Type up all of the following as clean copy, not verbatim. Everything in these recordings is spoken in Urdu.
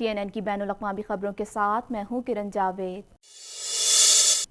TNN کی بین الاقوامی خبروں کے ساتھ میں ہوں کرن جاوید۔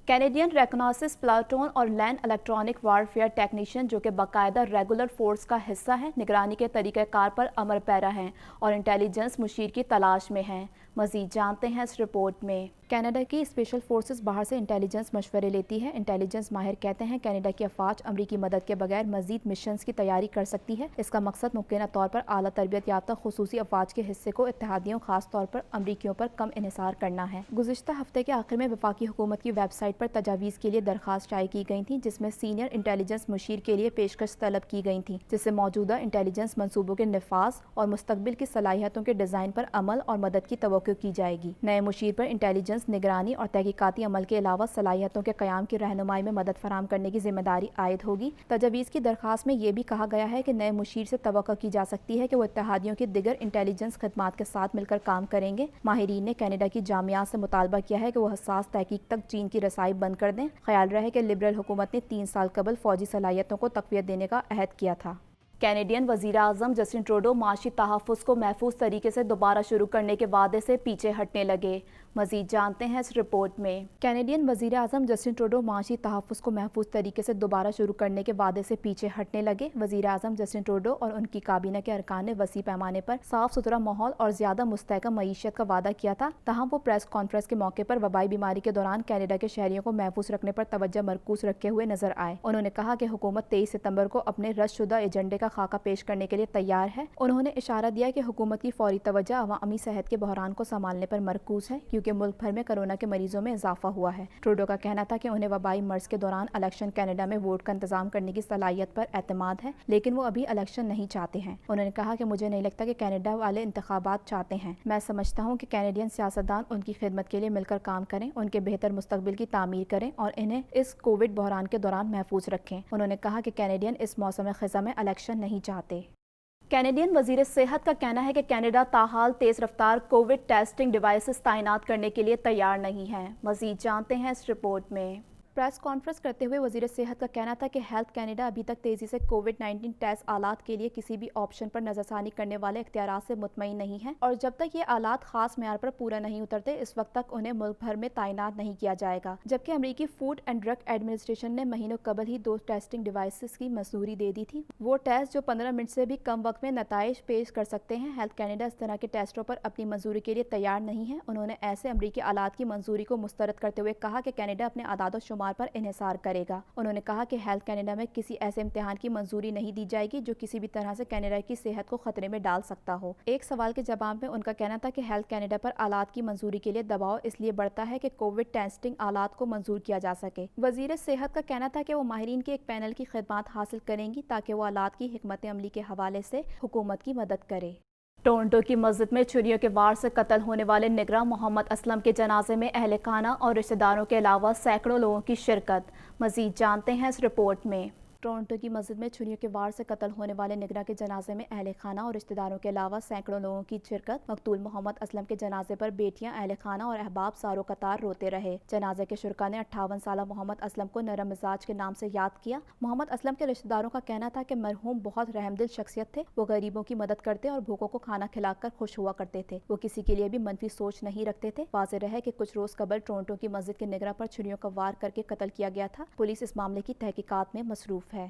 کینیڈین ریکناسنس پلاٹون اور لینڈ الیکٹرانک وارفیئر ٹیکنیشین جو کہ باقاعدہ ریگولر فورس کا حصہ ہیں، نگرانی کے طریقہ کار پر عمل پیرا ہیں اور انٹیلیجنس مشیر کی تلاش میں ہیں۔ مزید جانتے ہیں اس رپورٹ میں۔ کینیڈا کی اسپیشل فورسز باہر سے انٹیلیجنس مشورے لیتی ہے۔ انٹیلیجنس ماہر کہتے ہیں کینیڈا کی افواج امریکی مدد کے بغیر مزید مشنز کی تیاری کر سکتی ہے۔ اس کا مقصد ممکنہ طور پر اعلیٰ تربیت یافتہ خصوصی افواج کے حصے کو اتحادیوں خاص طور پر امریکیوں پر کم انحصار کرنا ہے۔ گزشتہ ہفتے کے آخر میں وفاقی حکومت کی ویب سائٹ پر تجاویز کے لیے درخواست شائع کی گئی تھیں، جس میں سینئر انٹیلیجنس مشیر کے لیے پیشکش طلب کی گئی تھیں، جس سے موجودہ انٹیلیجنس منصوبوں کے نفاذ اور مستقبل کی صلاحیتوں کے ڈیزائن پر عمل اور مدد کی توقع کی جائے گی۔ نئے مشیر پر انٹیلیجنس نگرانی اور تحقیقاتی عمل کے علاوہ صلاحیتوں کے قیام کی رہنمائی میں مدد فراہم کرنے کی ذمہ داری عائد ہوگی۔ تجاویز کی درخواست میں یہ بھی کہا گیا ہے کہ نئے مشیر سے توقع کی جا سکتی ہے کہ وہ اتحادیوں کی دیگر انٹیلیجنس خدمات کے ساتھ مل کر کام کریں گے۔ ماہرین نے کینیڈا کی جامعات سے مطالبہ کیا ہے کہ وہ حساس تحقیق تک چین کی رسائی بند کر دیں۔ خیال رہے کہ لبرل حکومت نے 3 سال قبل فوجی صلاحیتوں کو تقویت دینے کا عہد کیا تھا۔ کینیڈین وزیر اعظم جسٹن ٹروڈو معاشی تحفظ کو محفوظ طریقے سے دوبارہ شروع کرنے کے وعدے سے پیچھے ہٹنے لگے۔ مزید جانتے ہیں اس رپورٹ میں۔ کینیڈین وزیر اعظم جسٹن ٹروڈو معاشی تحفظ کو محفوظ طریقے سے دوبارہ شروع کرنے کے وعدے سے پیچھے ہٹنے لگے۔ وزیر اعظم جسٹن ٹروڈو اور ان کی کابینہ کے ارکان نے وسیع پیمانے پر صاف ستھرا ماحول اور زیادہ مستحکم معیشت کا وعدہ کیا تھا، تاہم وہ پریس کانفرنس کے موقع پر وبائی بیماری کے دوران کینیڈا کے شہریوں کو محفوظ رکھنے پر توجہ مرکوز رکھے ہوئے نظر آئے۔ انہوں نے کہا کہ حکومت 23 ستمبر کو اپنے رد شدہ ایجنڈے کا خاکہ پیش کرنے کے لیے تیار ہے۔ انہوں نے اشارہ دیا کہ حکومت کی فوری توجہ عوامی صحت کے بحران کو سنبھالنے پر مرکوز ہے، کیونکہ ملک بھر میں کورونا کے مریضوں میں اضافہ ہوا ہے۔ ٹروڈو کا کہنا تھا کہ انہیں وبائی مرض کے دوران الیکشن کینیڈا میں ووٹ کا انتظام کرنے کی صلاحیت پر اعتماد ہے، لیکن وہ ابھی الیکشن نہیں چاہتے ہیں۔ انہوں نے کہا کہ مجھے نہیں لگتا کہ کینیڈا والے انتخابات چاہتے ہیں۔ میں سمجھتا ہوں کہ کینیڈین سیاستدان ان کی خدمت کے لیے مل کر کام کریں، ان کے بہتر مستقبل کی تعمیر کریں اور انہیں اس کووڈ بحران کے دوران محفوظ رکھیں۔ انہوں نے کہا کہ کینیڈین اس موسم خزاں میں الیکشن نہیں چاہتے۔ کینیڈین وزیر صحت کا کہنا ہے کہ کینیڈا تاحال تیز رفتار کووڈ ٹیسٹنگ ڈیوائسز تعینات کرنے کے لیے تیار نہیں ہے۔ مزید جانتے ہیں اس رپورٹ میں۔ پریس کانفرنس کرتے ہوئے وزیر صحت کا کہنا تھا کہ ہیلتھ کینیڈا ابھی تک تیزی سے کووڈ-19 ٹیسٹ آلات کے لیے کسی بھی آپشن پر نظر ثانی کرنے والے اختیارات سے مطمئن نہیں ہے، اور جب تک یہ آلات خاص معیار پر پورا نہیں اترتے اس وقت تک انہیں ملک بھر میں تعینات نہیں کیا جائے گا۔ جبکہ امریکی فوڈ اینڈ ڈرگ ایڈمنسٹریشن نے مہینوں قبل ہی 2 ٹیسٹنگ ڈیوائسز کی منظوری دے دی تھی، وہ ٹیسٹ جو 15 منٹ سے بھی کم وقت میں نتائج پیش کر سکتے ہیں۔ ہیلتھ کینیڈا اس طرح کے ٹیسٹوں پر اپنی منظوری کے لیے تیار نہیں ہے۔ انہوں نے ایسے امریکی آلات کی منظوری کو مسترد کرتے ہوئے کہا کہ کینیڈا اپنے اعداد و شمار پر انحصار کرے گا۔ انہوں نے کہا کہ ہیلتھ کینیڈا میں کسی ایسے امتحان کی منظوری نہیں دی جائے گی جو کسی بھی طرح سے کینیڈا کی صحت کو خطرے میں ڈال سکتا ہو۔ ایک سوال کے جواب میں ان کا کہنا تھا کہ ہیلتھ کینیڈا پر آلات کی منظوری کے لیے دباؤ اس لیے بڑھتا ہے کہ کووڈ ٹیسٹنگ آلات کو منظور کیا جا سکے۔ وزیر صحت کا کہنا تھا کہ وہ ماہرین کے ایک پینل کی خدمات حاصل کریں گی تاکہ وہ آلات کی حکمت عملی کے حوالے سے حکومت کی مدد کرے۔ ٹورنٹو کی مسجد میں چھریوں کے وار سے قتل ہونے والے نگراں محمد اسلم کے جنازے میں اہل خانہ اور رشتہ داروں کے علاوہ سینکڑوں لوگوں کی شرکت۔ مزید جانتے ہیں اس رپورٹ میں۔ ٹورنٹو کی مسجد میں چھریوں کے وار سے قتل ہونے والے نگراں کے جنازے میں اہل خانہ اور رشتہ داروں کے علاوہ سینکڑوں لوگوں کی شرکت۔ مقتول محمد اسلم کے جنازے پر بیٹیاں، اہل خانہ اور احباب سارو قطار روتے رہے۔ جنازے کے شرکاء نے 58 سالہ محمد اسلم کو نرم مزاج کے نام سے یاد کیا۔ محمد اسلم کے رشتہ داروں کا کہنا تھا کہ مرحوم بہت رحم دل شخصیت تھے، وہ غریبوں کی مدد کرتے اور بھوکوں کو کھانا کھلا کر خوش ہوا کرتے تھے، وہ کسی کے لیے بھی منفی سوچ نہیں رکھتے تھے۔ واضح رہے کہ کچھ روز قبل ٹورنٹو کی مسجد کے نگراں پر چھریوں کا وار کر کے قتل کیا گیا تھا۔ پولیس اس معاملے کی تحقیقات میں مصروف ہے۔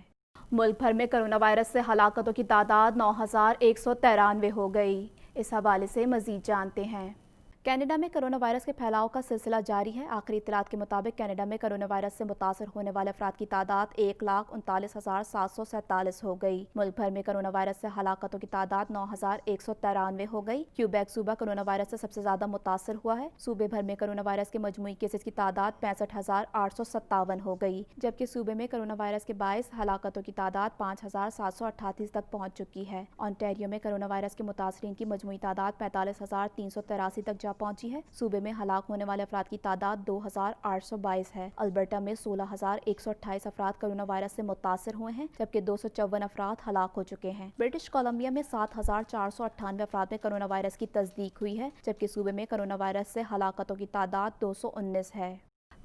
ملک بھر میں کرونا وائرس سے ہلاکتوں کی تعداد 9193 ہو گئی۔ اس حوالے سے مزید جانتے ہیں۔ کینیڈا میں کرونا وائرس کے پھیلاؤ کا سلسلہ جاری ہے۔ آخری اطلاعات کے مطابق کینیڈا میں کرونا وائرس سے متاثر ہونے والے افراد کی تعداد 1,39,747 ہو گئی۔ ملک بھر میں کرونا وائرس سے ہلاکتوں کی تعداد 9193 ہو گئی۔ کیوبیک صوبہ کرونا وائرس سے سب سے زیادہ متاثر ہوا ہے۔ صوبے بھر میں کرونا وائرس کے مجموعی کیسز کی تعداد 65,857 ہو گئی، جبکہ صوبے میں کرونا وائرس کے باعث ہلاکتوں کی تعداد 5,738 تک پہنچ چکی ہے۔ انٹیریو میں کرونا وائرس کے متاثرین کی مجموعی تعداد 45,383 تک پہنچی ہے۔ صوبے میں ہلاک ہونے والے افراد کی تعداد 2,822 ہے۔ البرٹا میں 16,128 افراد کرونا وائرس سے متاثر ہوئے ہیں، جبکہ 254 افراد ہلاک ہو چکے ہیں۔ برٹش کولمبیا میں 7,498 افراد میں کرونا وائرس کی تصدیق ہوئی ہے، جبکہ صوبے میں کرونا وائرس سے ہلاکتوں کی تعداد 219 ہے۔